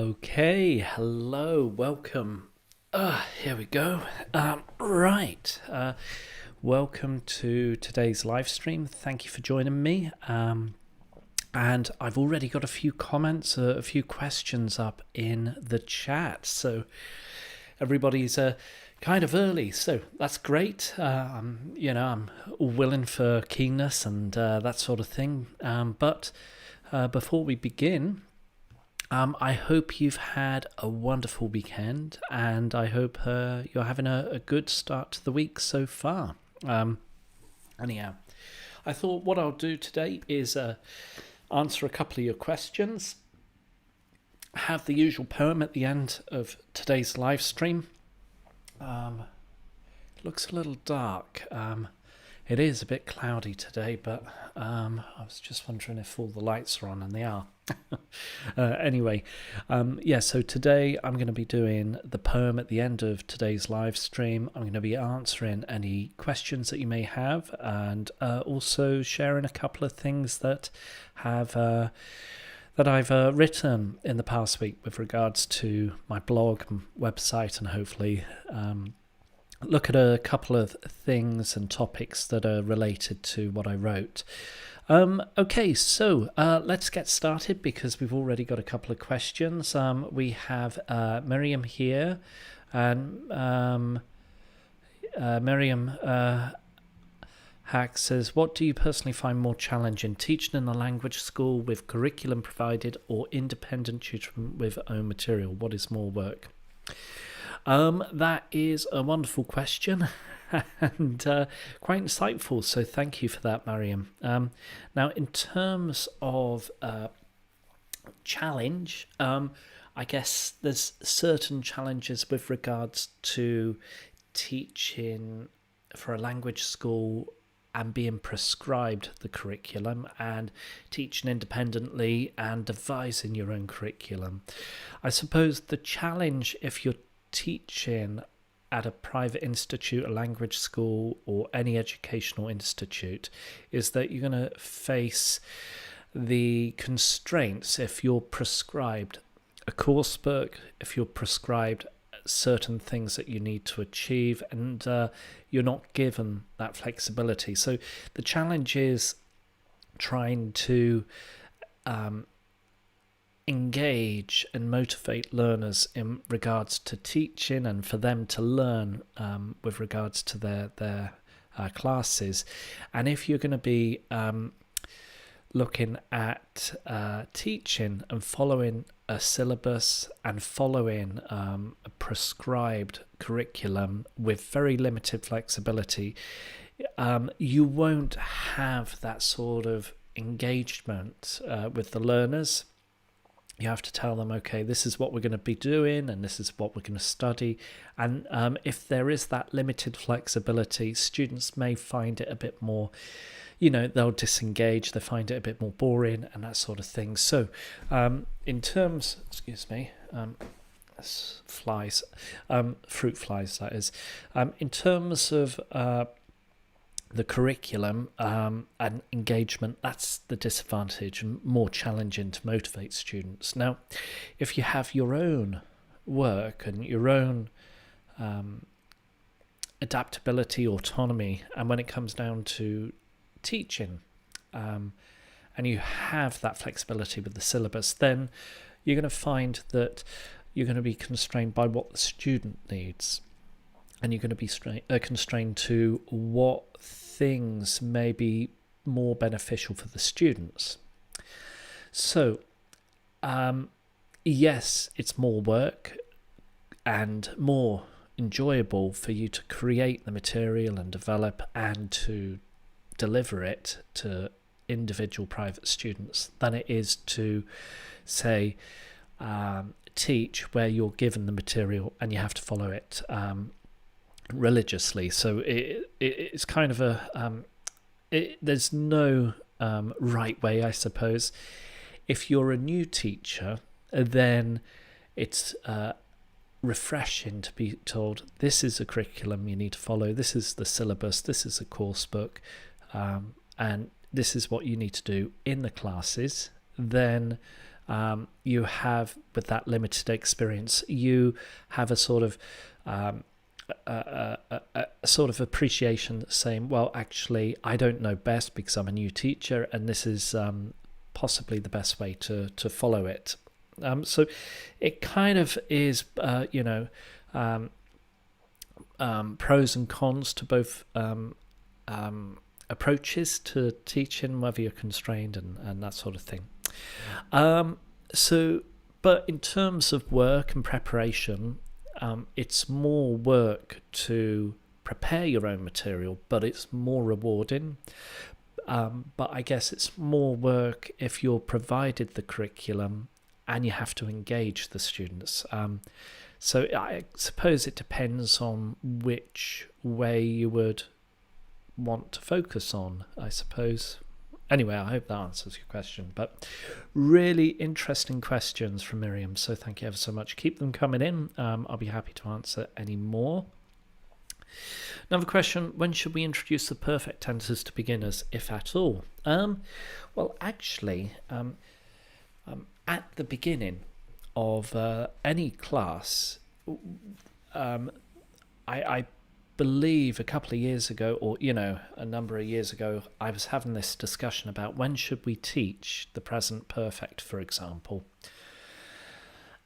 Okay, hello, welcome. Here we go. Welcome to today's live stream. Thank you for joining me. And I've already got a few comments, a few questions up in the chat. So everybody's kind of early, so that's great. I'm willing for keenness and that sort of thing. But before we begin, I hope you've had a wonderful weekend, and I hope you're having a good start to the week so far. Anyhow, I thought what I'll do today is answer a couple of your questions, have the usual poem at the end of today's live stream. It looks a little dark. It is a bit cloudy today, but I was just wondering if all the lights are on, and they are. Anyway, so today I'm going to be doing the poem at the end of today's live stream. I'm going to be answering any questions that you may have, and also sharing a couple of things that have that I've written in the past week with regards to my blog and website, and hopefully look at a couple of things and topics that are related to what I wrote. Okay, so let's get started because we've already got a couple of questions. We have Miriam here, and Miriam Hack says, what do you personally find more challenging, teaching in a language school with curriculum provided or independent tutoring with own material? What is more work? That is a wonderful question and quite insightful, so thank you for that, Mariam. Now, in terms of challenge, I guess there's certain challenges with regards to teaching for a language school and being prescribed the curriculum and teaching independently and devising your own curriculum. I suppose the challenge if you're teaching at a private institute, a language school, or any educational institute is that you're going to face the constraints if you're prescribed a course book, if you're prescribed certain things that you need to achieve, and you're not given that flexibility. So the challenge is trying to engage and motivate learners in regards to teaching and for them to learn with regards to their classes. And if you're going to be looking at teaching and following a syllabus and following a prescribed curriculum with very limited flexibility, you won't have that sort of engagement with the learners. You have to tell them, okay, this is what we're going to be doing and this is what we're going to study. And if there is that limited flexibility, students may find it a bit more, they'll disengage, they find it a bit more boring and that sort of thing. So in terms, flies, fruit flies, that is. In terms of the curriculum and engagement, that's the disadvantage and more challenging to motivate students. Now, if you have your own work and your own adaptability, autonomy, and when it comes down to teaching, and you have that flexibility with the syllabus, then you're going to find that you're going to be constrained by what the student needs. And you're going to be constrained to what things may be more beneficial for the students. So, yes, it's more work and more enjoyable for you to create the material and develop and to deliver it to individual private students than it is to, say, teach where you're given the material and you have to follow it religiously. So it's kind of there's no right way, I suppose. If you're a new teacher, then it's refreshing to be told this is a curriculum you need to follow, this is the syllabus, this is a course book, and this is what you need to do in the classes. Then you have, with that limited experience, you have a sort of a sort of appreciation saying, well, actually, I don't know best because I'm a new teacher, and this is possibly the best way to follow it. So it kind of is, pros and cons to both approaches to teaching, whether you're constrained and that sort of thing. But in terms of work and preparation, it's more work to prepare your own material, but it's more rewarding. But I guess it's more work if you're provided the curriculum and you have to engage the students. So I suppose it depends on which way you would want to focus on, I suppose. Anyway, I hope that answers your question. But really interesting questions from Miriam, so thank you ever so much. Keep them coming in. I'll be happy to answer any more. Another question, when should we introduce the perfect tenses to beginners, if at all? Well, actually, at the beginning of any class, I believe a couple of years ago, or a number of years ago, I was having this discussion about when should we teach the present perfect, for example.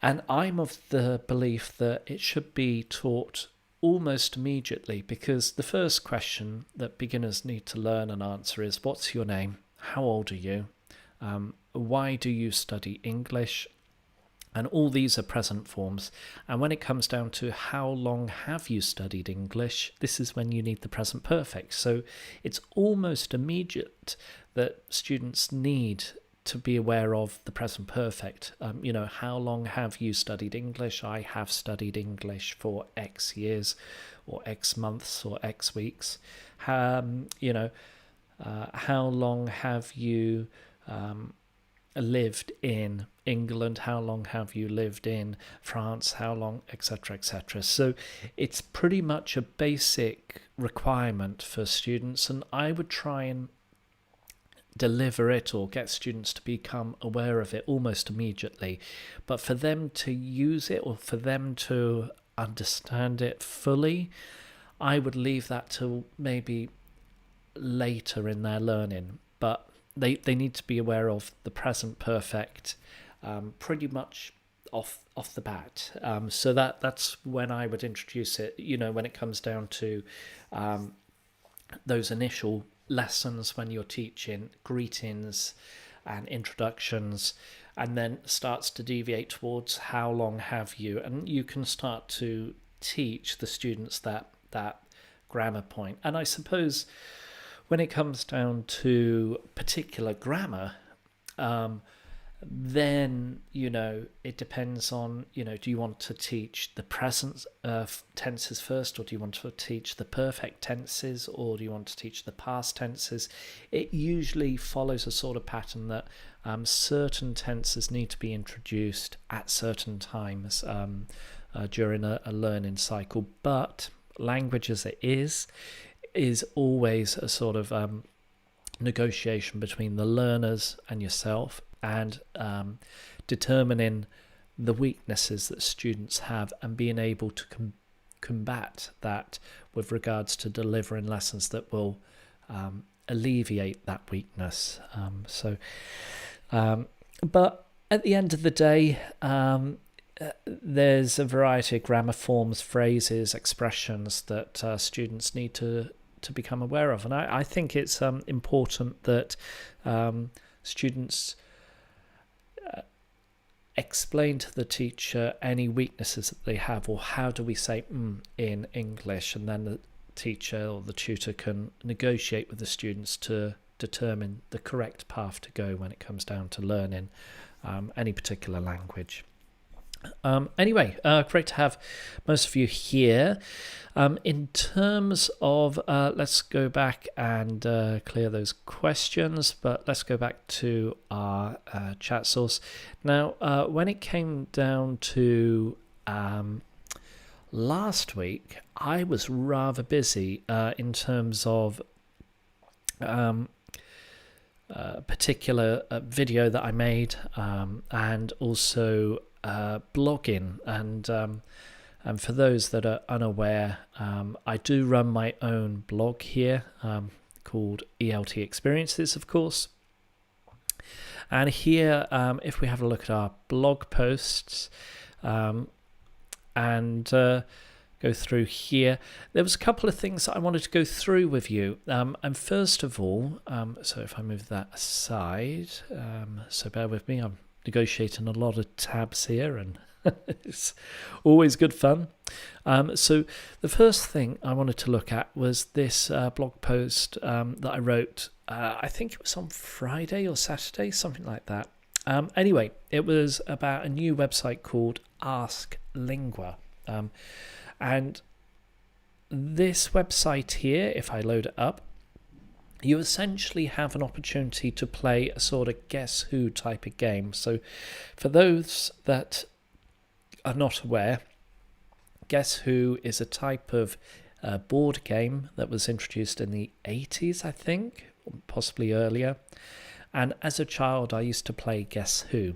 And I'm of the belief that it should be taught almost immediately, because the first question that beginners need to learn and answer is, what's your name? How old are you? Why do you study English? And all these are present forms. And when it comes down to how long have you studied English, this is when you need the present perfect. So it's almost immediate that students need to be aware of the present perfect. How long have you studied English? I have studied English for X years, or X months, or X weeks. How long have you lived in England? How long have you lived in France? How long, etc., etc. So it's pretty much a basic requirement for students, and I would try and deliver it or get students to become aware of it almost immediately. But for them to use it, or for them to understand it fully, I would leave that till maybe later in their learning. But they need to be aware of the present perfect pretty much off the bat. So that's when I would introduce it, when it comes down to those initial lessons, when you're teaching greetings and introductions, and then starts to deviate towards how long have you, and you can start to teach the students that grammar point. And I suppose when it comes down to particular grammar, then it depends on do you want to teach the present tenses first, or do you want to teach the perfect tenses, or do you want to teach the past tenses? It usually follows a sort of pattern that certain tenses need to be introduced at certain times during a learning cycle. But language as it is always a sort of negotiation between the learners and yourself, and determining the weaknesses that students have and being able to combat that with regards to delivering lessons that will alleviate that weakness. But at the end of the day, there's a variety of grammar forms, phrases, expressions that students need to become aware of. And I think it's important that students explain to the teacher any weaknesses that they have, or how do we say in English, and then the teacher or the tutor can negotiate with the students to determine the correct path to go when it comes down to learning any particular language. Anyway, great to have most of you here. In terms of, let's go back and clear those questions, but let's go back to our chat source. Now, when it came down to last week, I was rather busy in terms of particular video that I made, and also blogging. And for those that are unaware, I do run my own blog here called ELT Experiences, of course. And here, if we have a look at our blog posts and go through here, there was a couple of things that I wanted to go through with you. And first of all, so if I move that aside, so bear with me, I'm negotiating a lot of tabs here, and it's always good fun. So the first thing I wanted to look at was this blog post that I wrote, I think it was on Friday or Saturday, something like that. Anyway, it was about a new website called Ask Lingua. And this website here, if I load it up, you essentially have an opportunity to play a sort of Guess Who type of game. So for those that are not aware, Guess Who is a type of board game that was introduced in the 80s, I think, possibly earlier. And as a child, I used to play Guess Who.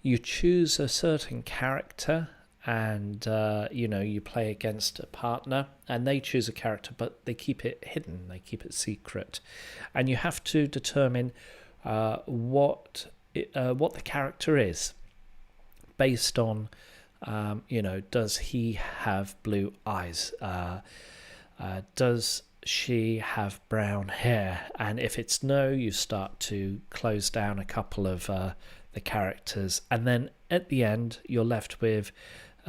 You choose a certain character, and you play against a partner, and they choose a character, but they keep it hidden, they keep it secret, and you have to determine what the character is based on does he have blue eyes, does she have brown hair, and if it's no, you start to close down a couple of the characters, and then at the end you're left with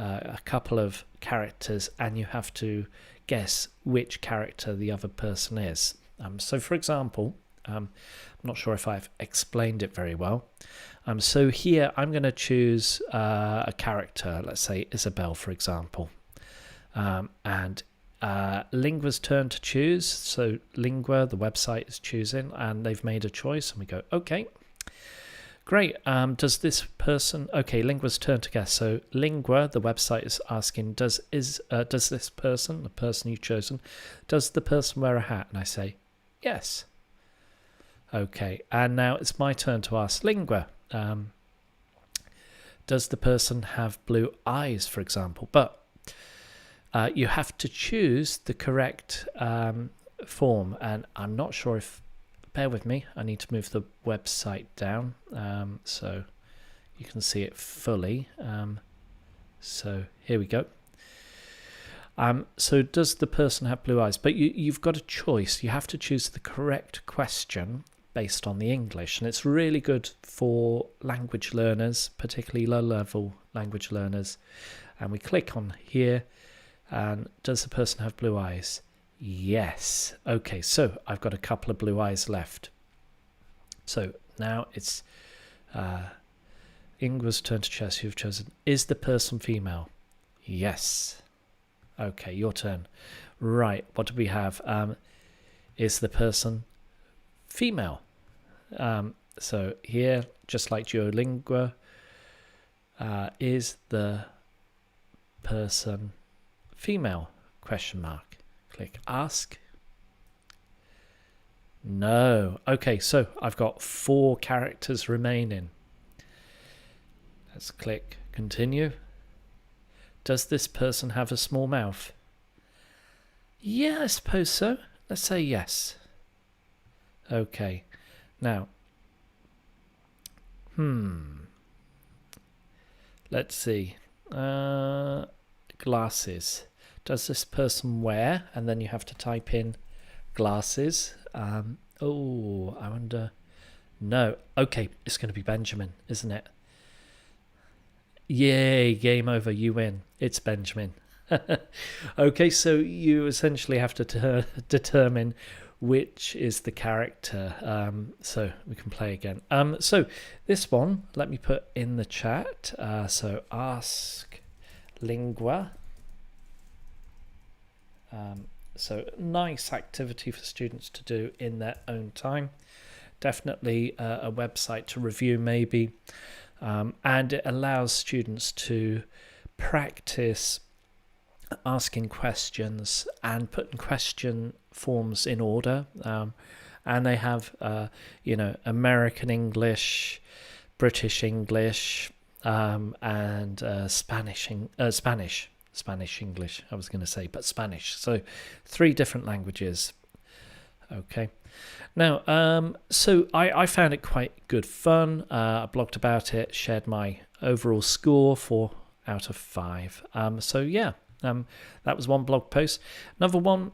a couple of characters, and you have to guess which character the other person is. So for example, I'm not sure if I've explained it very well. So here I'm going to choose a character, let's say Isabel, for example. And Lingua's turn to choose. So Lingua, the website, is choosing, and they've made a choice, and we go, okay. Great. Does this person... Okay, Lingua's turn to guess. So Lingua, the website, is asking, does this person, the person you've chosen, does the person wear a hat? And I say, yes. Okay, and now it's my turn to ask Lingua. Does the person have blue eyes, for example? But you have to choose the correct form, and I'm not sure if... Bear with me, I need to move the website down so you can see it fully. So here we go. So does the person have blue eyes? But you've got a choice. You have to choose the correct question based on the English. And it's really good for language learners, particularly low-level language learners. And we click on here. And does the person have blue eyes? Yes. Okay, so I've got a couple of blue eyes left. So now it's Ingra's turn to choose. You've chosen. Is the person female? Yes. Okay, your turn. Right, what do we have? Is the person female? So here, just like Duolingo, is the person female? Question mark. Click ask. No. Okay, so I've got 4 characters remaining. Let's click continue. Does this person have a small mouth? Yeah, I suppose so. Let's say yes. Okay. Now, let's see. Glasses. Does this person wear? And then you have to type in glasses. I wonder. No. Okay, it's going to be Benjamin, isn't it? Yay, game over, you win. It's Benjamin. Okay, so you essentially have to determine which is the character. So we can play again. So this one, let me put in the chat. So ask Lingua. So nice activity for students to do in their own time. Definitely a website to review maybe. And it allows students to practice asking questions and putting question forms in order, and they have American English, British English, and Spanish English, I was going to say, but Spanish. So 3 different languages. Okay. Now, so I found it quite good fun. I blogged about it, shared my overall score, 4 out of 5. So yeah, that was one blog post. Another one,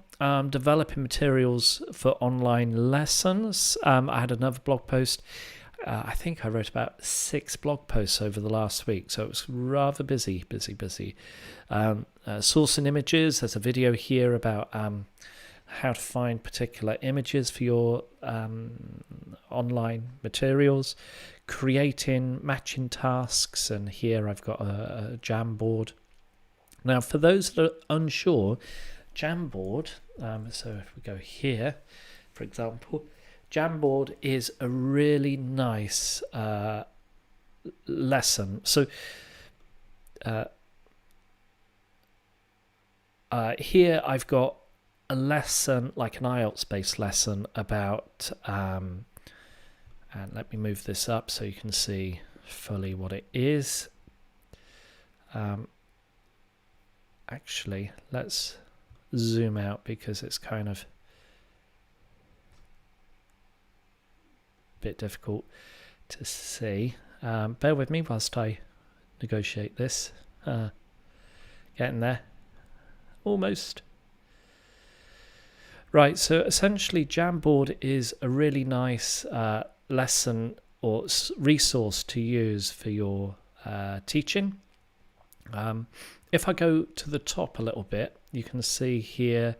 developing materials for online lessons. I had another blog post. I think I wrote about 6 blog posts over the last week, so it was rather busy. Sourcing images. There's a video here about how to find particular images for your online materials, creating matching tasks, and here I've got a Jamboard. Now, for those that are unsure, Jamboard, so if we go here, for example, Jamboard is a really nice lesson. So here I've got a lesson, like an IELTS-based lesson about, and let me move this up so you can see fully what it is. Actually, let's zoom out because it's kind of a bit difficult to see. Bear with me whilst I negotiate this. Getting there. Almost. Right, so essentially Jamboard is a really nice lesson or resource to use for your teaching. If I go to the top a little bit, you can see here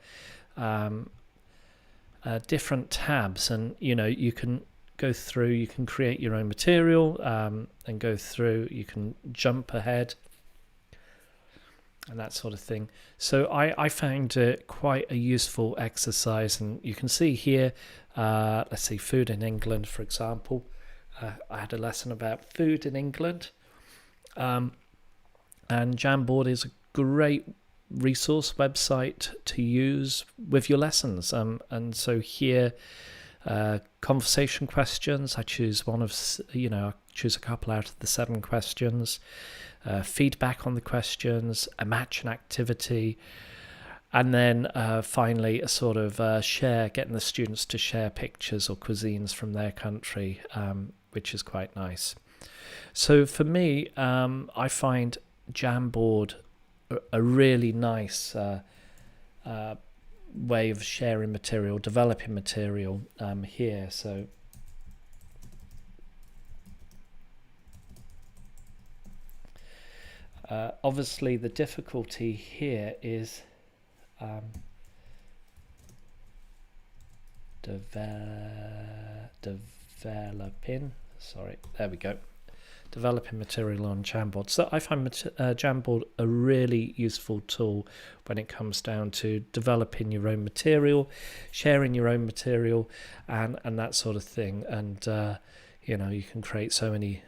different tabs, and you can go through, you can create your own material and go through, you can jump ahead and that sort of thing. So I found it quite a useful exercise, and you can see here, let's see, food in England, for example. I had a lesson about food in England, and Jamboard is a great resource website to use with your lessons. And so here, conversation questions, I choose one of, I choose a couple out of the 7 questions. Feedback on the questions, a match and activity, and then finally a sort of getting the students to share pictures or cuisines from their country, which is quite nice. So for me, I find Jamboard a really nice way of sharing material, developing material here. So obviously the difficulty here is developing material on Jamboard. So I find Jamboard a really useful tool when it comes down to developing your own material, sharing your own material, and that sort of thing. And you can create so many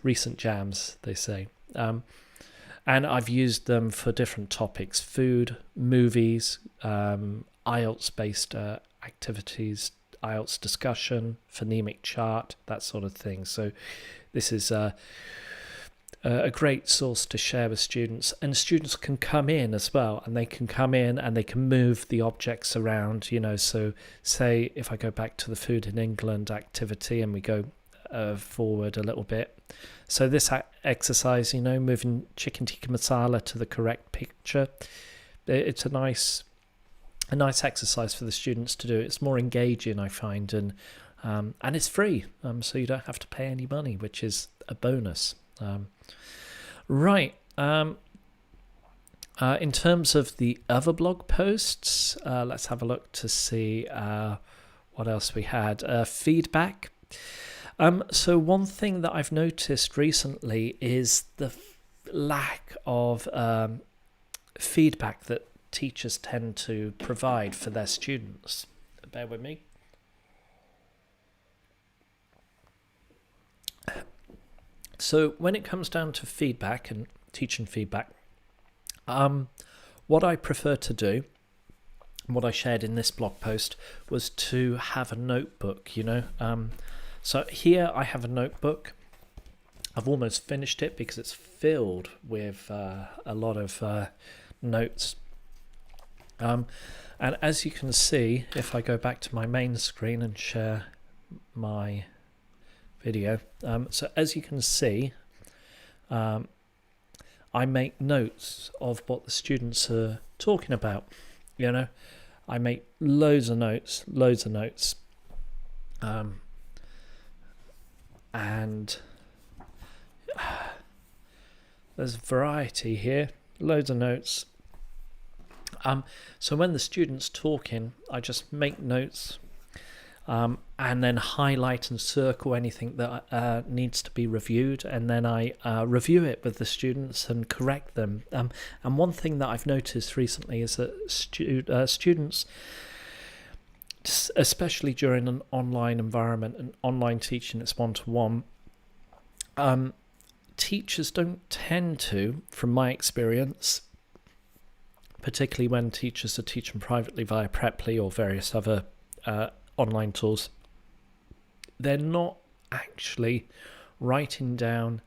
recent jams, they say. And I've used them for different topics: food, movies, IELTS-based activities, IELTS discussion, phonemic chart, that sort of thing. So this is a great source to share with students, and students can come in as well, and they can come in and they can move the objects around, so say if I go back to the food in England activity and we go forward a little bit. So this exercise, moving chicken tikka masala to the correct picture, it's a nice exercise for the students to do. It's more engaging, I find, and it's free, so you don't have to pay any money, which is a bonus. Right. In terms of the other blog posts, let's have a look to see what else we had. Feedback. So one thing that I've noticed recently is the lack of feedback that teachers tend to provide for their students. Bear with me. So when it comes down to feedback and teaching feedback, what I prefer to do, what I shared in this blog post was to have a notebook, So here I have a notebook. I've almost finished it because it's filled with a lot of notes. And as you can see, if I go back to my main screen and share my video, so as you can see, I make notes of what the students are talking about. I make loads of notes, and there's variety here, loads of notes. So when the student's talking, I just make notes, and then highlight and circle anything that needs to be reviewed, and then I review it with the students and correct them. And one thing that I've noticed recently is that students, especially during an online environment and online teaching, it's one-to-one, teachers don't tend to, from my experience, particularly when teachers are teaching privately via Preply or various other online tools, they're not actually writing down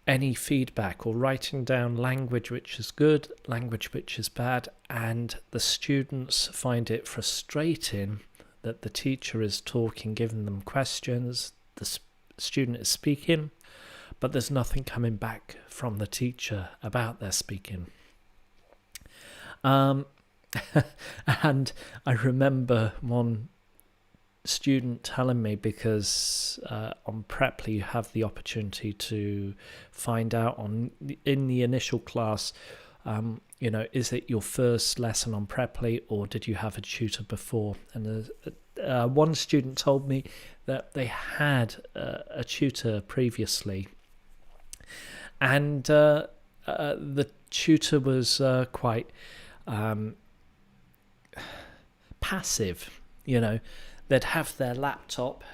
any feedback or writing down language which is good, language which is bad, and the students find it frustrating that the teacher is talking, giving them questions, the student is speaking, but there's nothing coming back from the teacher about their speaking. And I remember one student telling me, because on Preply you have the opportunity to find out in the initial class, is it your first lesson on Preply or did you have a tutor before? And one student told me that they had a tutor previously, and the tutor was quite passive. They'd have their laptop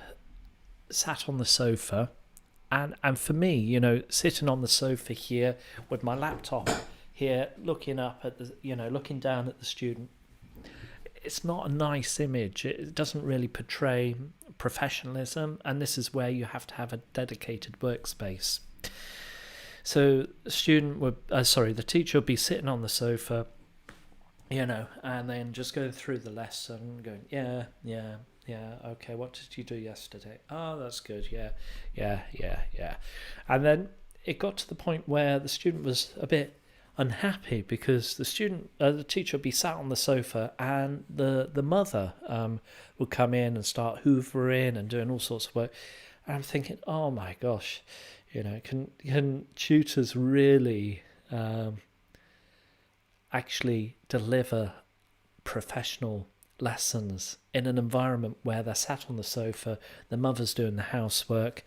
sat on the sofa, and for me, sitting on the sofa here with my laptop here, looking up at looking down at the student, it's not a nice image. It doesn't really portray professionalism, and this is where you have to have a dedicated workspace. So the teacher would be sitting on the sofa, and then just go through the lesson, going, yeah, okay, what did you do yesterday? Oh, that's good, yeah. And then it got to the point where the student was a bit unhappy because the teacher would be sat on the sofa, and the mother would come in and start hoovering and doing all sorts of work. And I'm thinking, oh my gosh, can tutors really actually deliver professional lessons in an environment where they're sat on the sofa, the mother's doing the housework?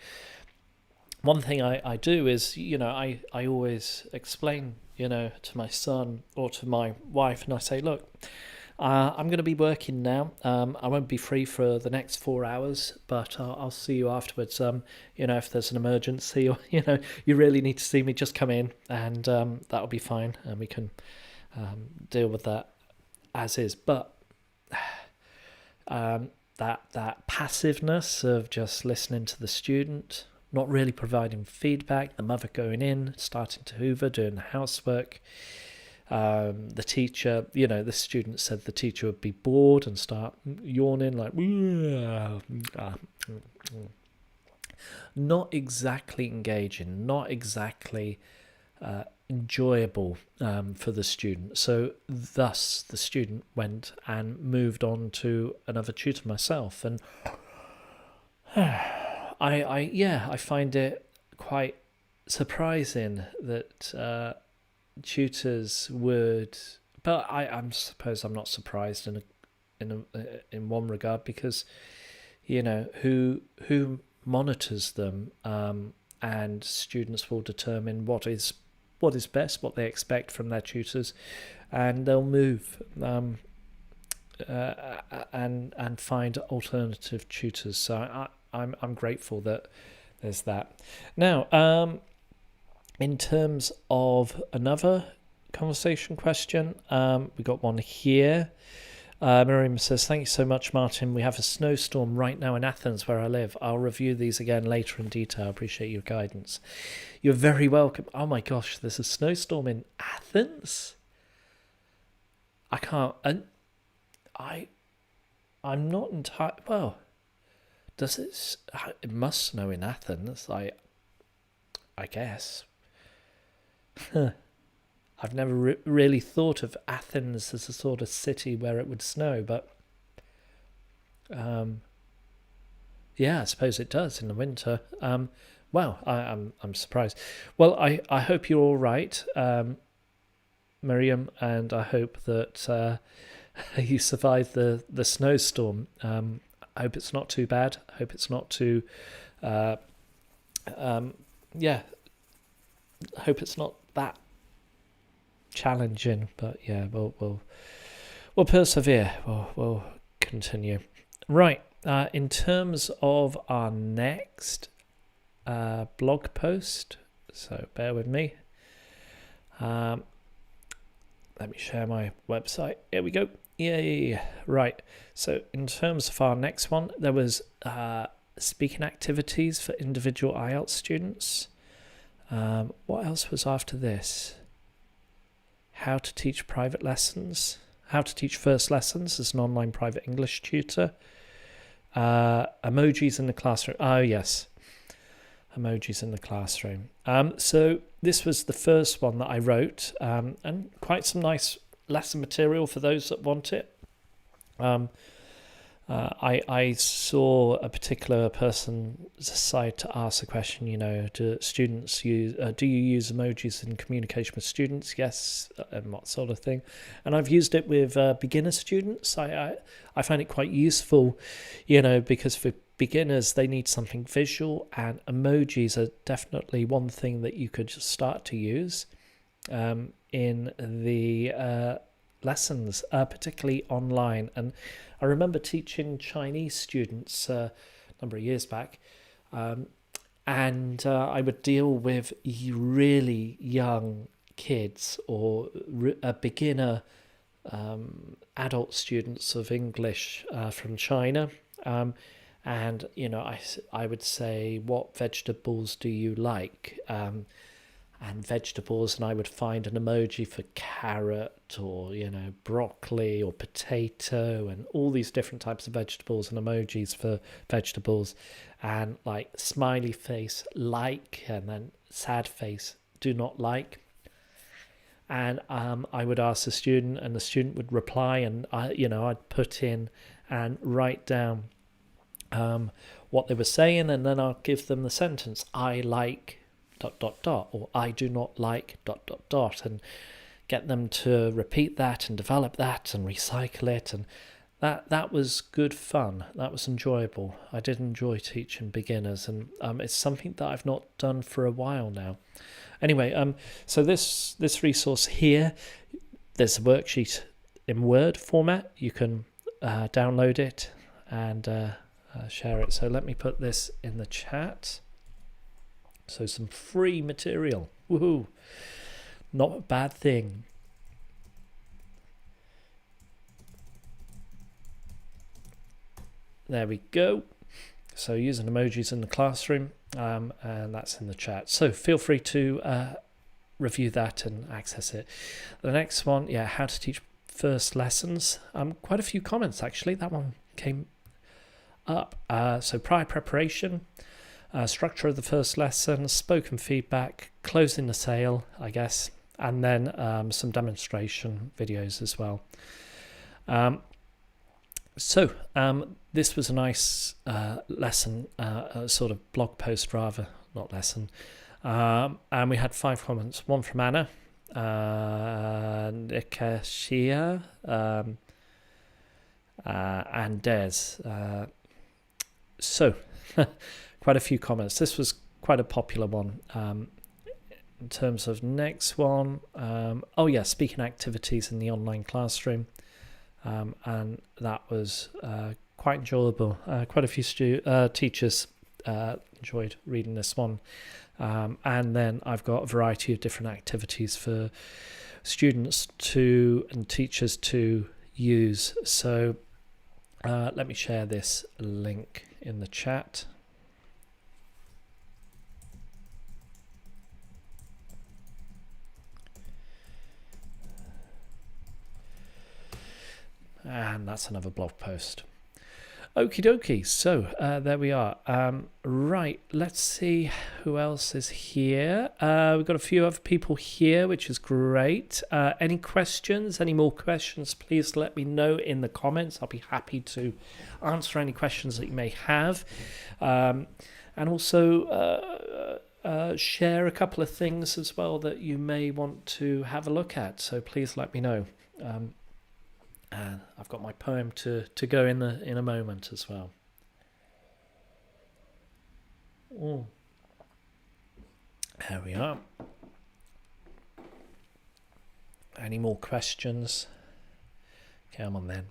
One thing I do is, I always explain, to my son or to my wife, and I say, look, I'm going to be working now. I won't be free for the next 4 hours, but I'll see you afterwards. If there's an emergency or, you really need to see me, just come in, and that'll be fine, and we can deal with that as is. But that passiveness of just listening to the student, not really providing feedback, the mother going in, starting to hoover, doing the housework, the teacher, the student said the teacher would be bored and start yawning, like, not exactly engaging, not exactly enjoyable for the student. So thus the student went and moved on to another tutor, myself, and I find it quite surprising that tutors would, but I suppose I'm not surprised in one regard, because who monitors them, and students will determine what is best, what they expect from their tutors, and they'll move and find alternative tutors. So I'm grateful that there's that. Now, in terms of another conversation question. We got one here. Miriam says, thank you so much, Martin. We have a snowstorm right now in Athens where I live. I'll review these again later in detail. Appreciate your guidance. You're very welcome. Oh my gosh, there's a snowstorm in Athens? I can't... I'm not entirely... Well, does it... It must snow in Athens, I guess. I've never really thought of Athens as a sort of city where it would snow, but yeah, I suppose it does in the winter. Well, I'm surprised. Well, I hope you're all right, Miriam, and I hope that you survived the snowstorm. I hope it's not too bad. I hope it's not too I hope it's not that challenging, but yeah, we'll persevere. We'll continue. Right. In terms of our next blog post, so bear with me. Let me share my website. Here we go. Yeah. Right. So in terms of our next one, there was speaking activities for individual IELTS students. What else was after this? How to teach private lessons. How to teach first lessons as an online private English tutor. Emojis in the classroom. Oh, yes. Emojis in the classroom. So this was the first one that I wrote, and quite some nice lesson material for those that want it. I saw a particular person decide to ask a question, do students use, do you use emojis in communication with students? Yes, and what sort of thing. And I've used it with beginner students. I find it quite useful, because for beginners, they need something visual, and emojis are definitely one thing that you could just start to use in the lessons, particularly online. And I remember teaching Chinese students a number of years back, and I would deal with really young kids or beginner adult students of English from China, and I would say, what vegetables do you like? And vegetables, and I would find an emoji for carrot or broccoli or potato, and all these different types of vegetables and emojis for vegetables, and like smiley face, like, and then sad face, do not like. And I would ask the student, and the student would reply, and I'd put in and write down what they were saying, and then I'll give them the sentence, I like ... or I do not like ... and get them to repeat that and develop that and recycle it, and that was good fun. That was enjoyable. I did enjoy teaching beginners, and it's something that I've not done for a while now. Anyway, so this resource here, there's a worksheet in Word format. You can download it and share it. So let me put this in the chat. So some free material. Woohoo! Not a bad thing. There we go. So using emojis in the classroom, and that's in the chat. So feel free to review that and access it. The next one, how to teach first lessons. Quite a few comments actually. That one came up. So prior preparation. Structure of the first lesson, spoken feedback, closing the sale, I guess, and then some demonstration videos as well. So this was a nice lesson, sort of blog post rather, not lesson. And we had 5 comments, one from Anna, Nikashia, and Des. So... quite a few comments. This was quite a popular one. In terms of next one, speaking activities in the online classroom, and that was quite enjoyable. Quite a few teachers enjoyed reading this one, and then I've got a variety of different activities for students to and teachers to use. So let me share this link in the chat. And that's another blog post. Okie dokie, so there we are. Right, let's see who else is here. We've got a few other people here, which is great. Any questions, any more questions, please let me know in the comments. I'll be happy to answer any questions that you may have. And also share a couple of things as well that you may want to have a look at. So please let me know. I've got my poem to go in a moment as well. Ooh. There we are. Any more questions? Come on then.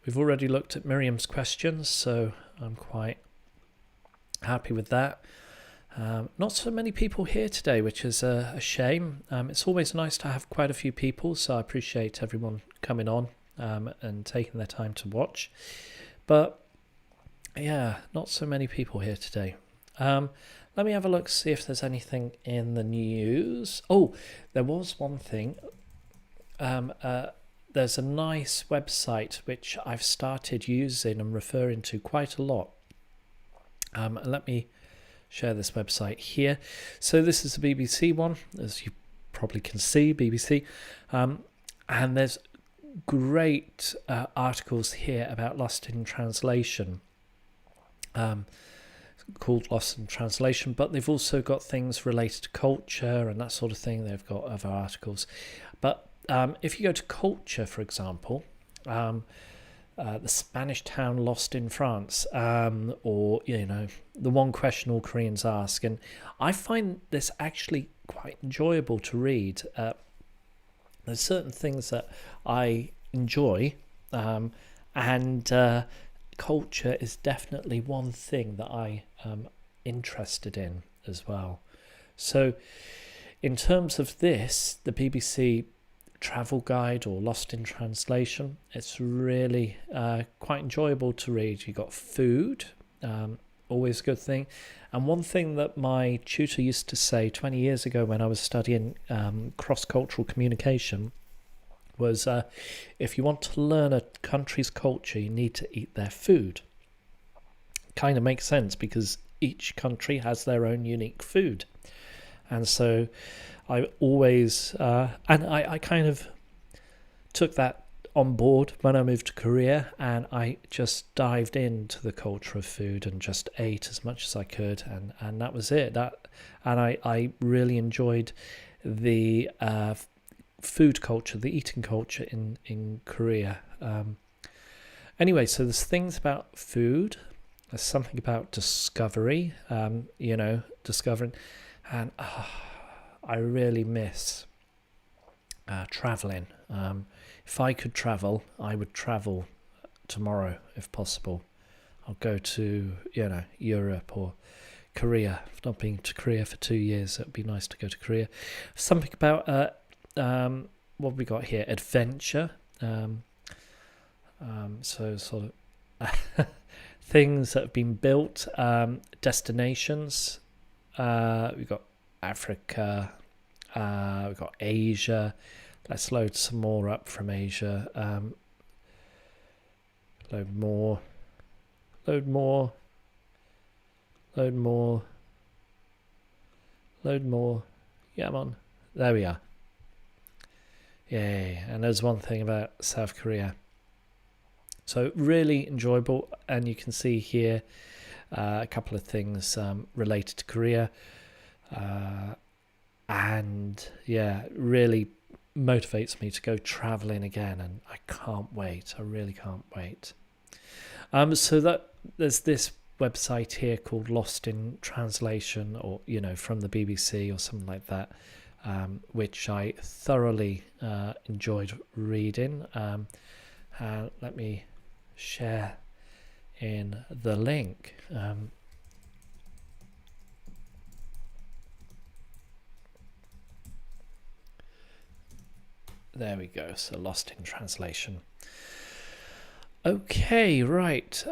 We've already looked at Miriam's questions, so I'm quite happy with that. Not so many people here today, which is a shame. It's always nice to have quite a few people, so I appreciate everyone coming on and taking their time to watch. But yeah, not so many people here today. Let me have a look, see if there's anything in the news. Oh, there was one thing. There's a nice website which I've started using and referring to quite a lot. Let me share this website here. So this is the BBC one, as you probably can see, BBC. And there's great articles here about Lost in Translation, called Lost in Translation, but they've also got things related to culture and that sort of thing. They've got other articles. But if you go to culture, for example, the Spanish town lost in France, or, you know, the one question all Koreans ask. And I find this actually quite enjoyable to read. There's certain things that I enjoy, and culture is definitely one thing that I am interested in as well. So in terms of this, the BBC travel guide or Lost in Translation, it's really quite enjoyable to read. You got food, always a good thing. And one thing that my tutor used to say 20 years ago when I was studying cross-cultural communication was, if you want to learn a country's culture, you need to eat their food. Kind of makes sense because each country has their own unique food. And so I always, and I kind of took that on board when I moved to Korea, and I just dived into the culture of food and just ate as much as I could, and that was it. And I really enjoyed the food culture, the eating culture in Korea. Anyway, so there's things about food, there's something about discovery, discovering, and I really miss traveling. If I could travel, I would travel tomorrow if possible. I'll go to, Europe or Korea. I've not been to Korea for 2 years. It would be nice to go to Korea. Something about what have we got here? Adventure. So sort of things that have been built, destinations. We've got Africa, we've got Asia. Let's load some more up from Asia. Load more. Yeah, I'm on. There we are. Yay. And there's one thing about South Korea. So really enjoyable. And you can see here a couple of things related to Korea. And yeah, really motivates me to go traveling again, and I can't wait. I really can't wait. So that there's this website here called Lost in Translation, or from the BBC or something like that, which I thoroughly enjoyed reading. Let me share in the link. There we go. So lost in translation. Okay, right.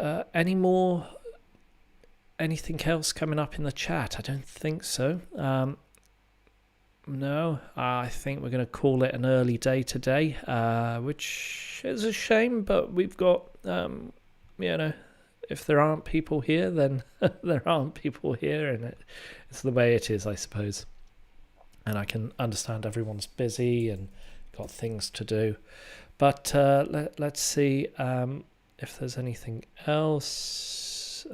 Anything else coming up in the chat? I don't think so. No, I think we're going to call it an early day today, which is a shame, but we've got, if there aren't people here, then there aren't people here, and it's the way it is, I suppose. And I can understand everyone's busy and got things to do. But let's see if there's anything else.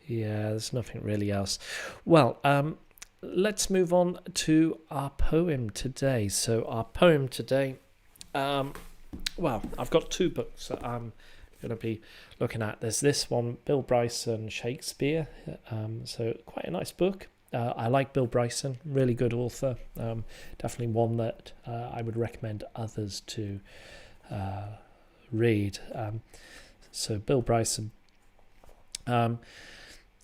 Yeah, there's nothing really else. Well, let's move on to our poem today. So our poem today, I've got two books that I'm going to be looking at. There's this one, Bill Bryson, Shakespeare. So quite a nice book. I like Bill Bryson, really good author. Definitely one that I would recommend others to read. So Bill Bryson.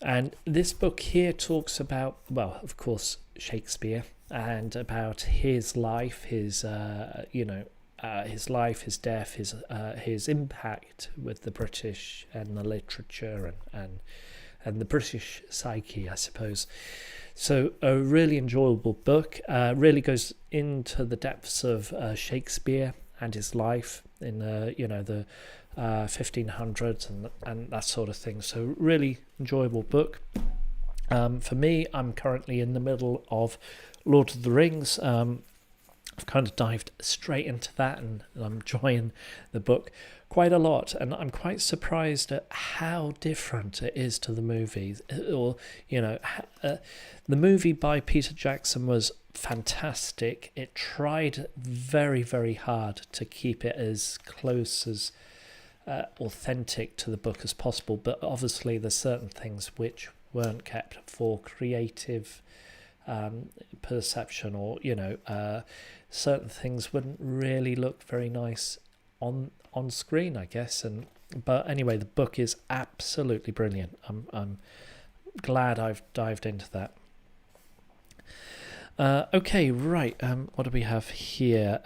And this book here talks about, well, of course, Shakespeare, and about his life, his life, his death, his impact with the British and the literature and the British psyche, I suppose. So a really enjoyable book. Really goes into the depths of Shakespeare and his life in the 1500s and that sort of thing. So really enjoyable book. For me, I'm currently in the middle of Lord of the Rings. I've kind of dived straight into that, and I'm enjoying the book quite a lot, and I'm quite surprised at how different it is to the movies. The movie by Peter Jackson was fantastic. It tried very, very hard to keep it as close as authentic to the book as possible, but obviously there's certain things which weren't kept for creative perception, or certain things wouldn't really look very nice on screen, I guess. But anyway, the book is absolutely brilliant. I'm glad I've dived into that. Okay, right. What do we have here?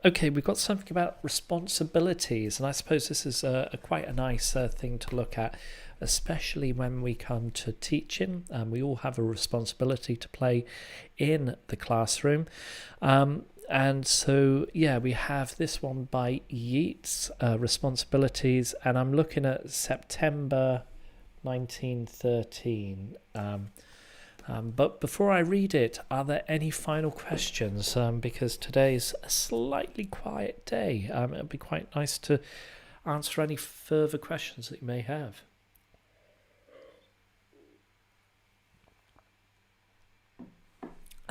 Okay, we've got something about responsibilities, and I suppose this is quite a nice thing to look at, especially when we come to teaching. We all have a responsibility to play in the classroom. And so, we have this one by Yeats, Responsibilities, and I'm looking at September 1913. But before I read it, are there any final questions? Because today's a slightly quiet day. It'll be quite nice to answer any further questions that you may have.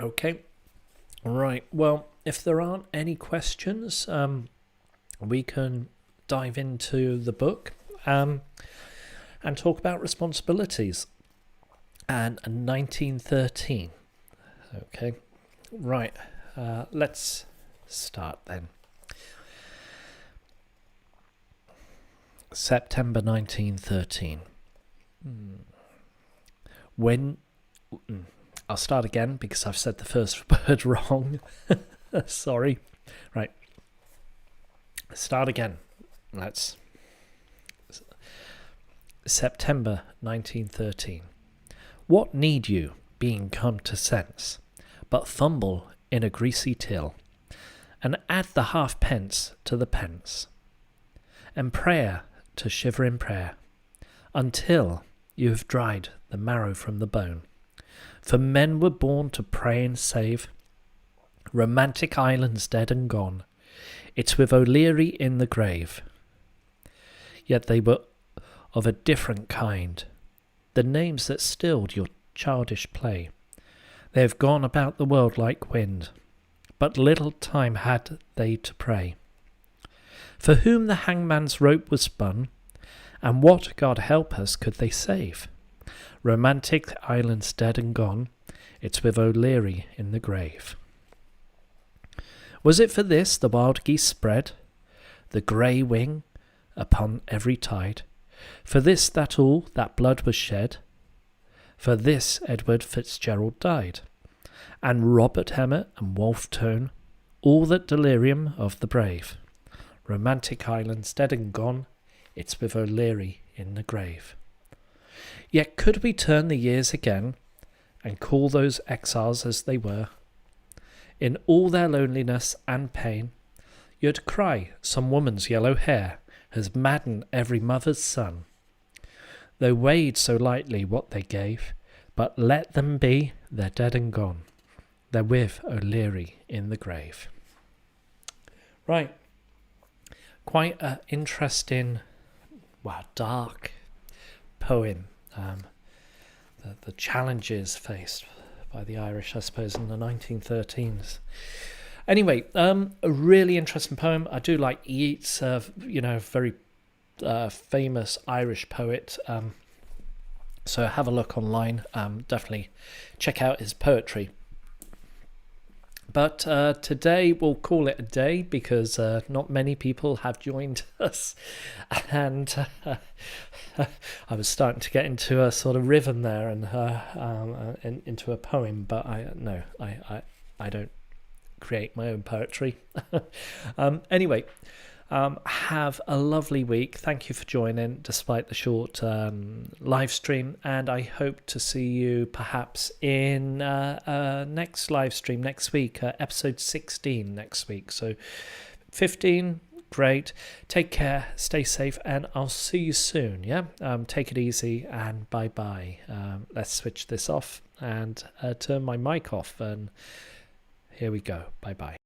Okay, right. Well, if there aren't any questions, we can dive into the book and talk about responsibilities. And 1913. Okay, right. Let's start then. September 1913. I'll start again because I've said the first word wrong. Sorry. Right. Start again. September 1913. What need you, being come to sense, but fumble in a greasy till, and add the halfpence to the pence, and prayer to shiver in prayer, until you have dried the marrow from the bone? For men were born to pray and save, romantic islands dead and gone, it's with O'Leary in the grave. Yet they were of a different kind, the names that stilled your childish play. They have gone about the world like wind, but little time had they to pray. For whom the hangman's rope was spun, and what, God help us, could they save? Romantic islands dead and gone, it's with O'Leary in the grave. Was it for this the wild geese spread the grey wing upon every tide? For this that all that blood was shed? For this Edward Fitzgerald died? and Robert Hemmett and Wolfe Tone, all that delirium of the brave. Romantic islands dead and gone, it's with O'Leary in the grave. Yet could we turn the years again, and call those exiles as they were, in all their loneliness and pain, you'd cry some woman's yellow hair has maddened every mother's son. They weighed so lightly what they gave, but let them be, they're dead and gone. They're with O'Leary in the grave. Right. Quite an interesting, dark poem. The challenges faced by the Irish, I suppose, in the 1913s. Anyway, a really interesting poem. I do like Yeats, very famous Irish poet. So have a look online. Definitely check out his poetry. But today we'll call it a day because not many people have joined us. And I was starting to get into a sort of rhythm there and into a poem, but I don't create my own poetry. Anyway, have a lovely week. Thank you for joining despite the short live stream, and I hope to see you perhaps in next live stream next week, episode 16 next week. So 15, great. Take care, stay safe, and I'll see you soon. Take it easy and bye. Let's switch this off and turn my mic off, and here we go. Bye.